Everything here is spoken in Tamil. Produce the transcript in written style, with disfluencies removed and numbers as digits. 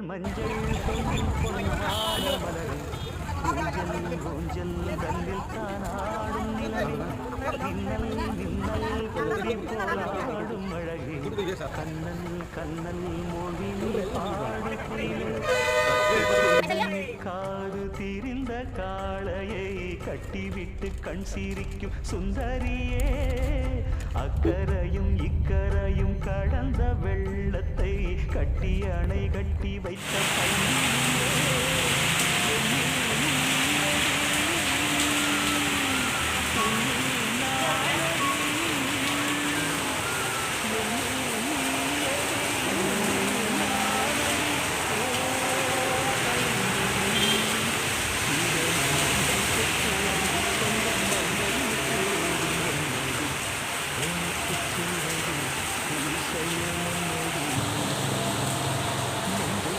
மஞ்சள் பொன்னின் பொன்னான மலரே ஊஞ்சல் ஊஞ்சல் தன்னில் தானாடும் நிலவே மின்னல் மின்னல் கோடி போலாடும் அழகே கண்ணல் கண்ணல் மொழியில் பாடு குயிலே காது திரிந்த காளையை கட்டிவிட்டு கண் சிரிக்கும் சுந்தரியே அக்கரையும் இக்கரையும் கடந்த வெள்ளத்தை கட்டி அணை கட்டி